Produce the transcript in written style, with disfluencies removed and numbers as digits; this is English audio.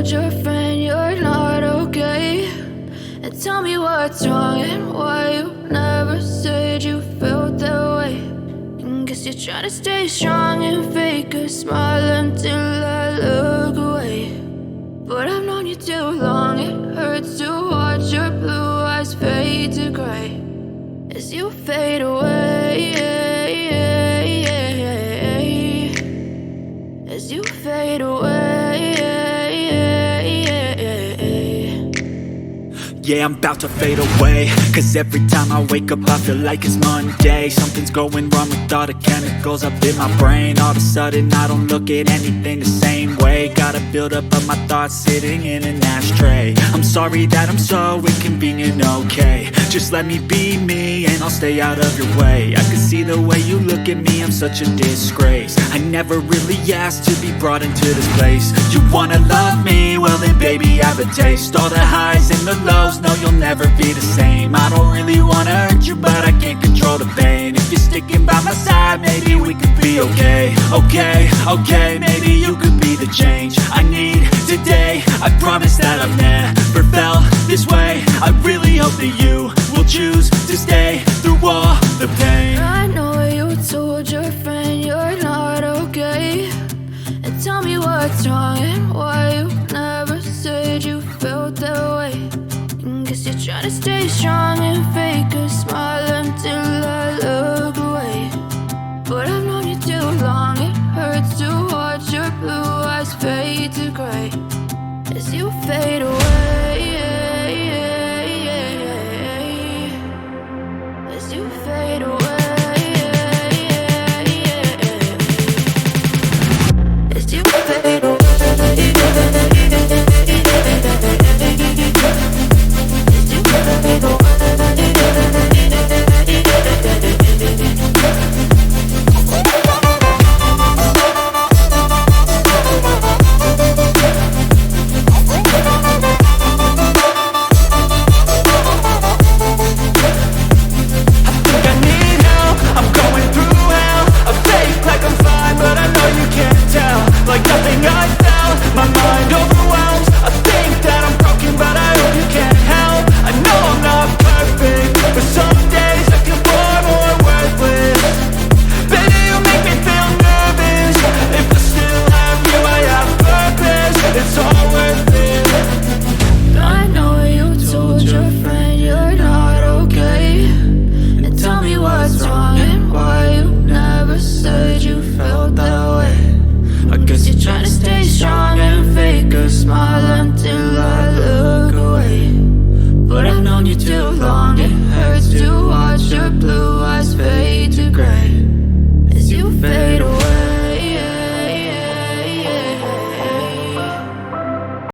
told your friend you're not okay, and tell me what's wrong and why you never said you felt that way. And guess you're trying to stay strong and fake a smile until I look away. But I've known you too long, it hurts to watch your blue eyes fade to gray as you fade away, as you fade away. Yeah, I'm about to fade away, cause every time I wake up I feel like it's Monday. Something's going wrong with all the chemicals up in my brain. All of a sudden I don't look at anything the same way. Got a buildup of my thoughts sitting in an ashtray. I'm sorry that I'm so inconvenient, okay. Just let me be me and I'll stay out of your way. I can see the way you look at me, I'm such a disgrace. I never really asked to be brought into this place. You wanna love me? Well then baby, have a taste. All the highs and the lows, no, you'll never be the same. I don't really wanna hurt you, but I can't control the pain. If you're sticking by my side, maybe we could be okay. Okay, maybe you could be the change I need today. I promise that I've never felt this way. I really hope that you will choose to stay through all the pain. I know you told your friend you're not okay, and tell me what's wrong and why you never said you felt that way. And guess you're trying to stay strong and fake a smile until I look away. But I've known you too long, it hurts to watch your blue eyes fade to gray as you fade away.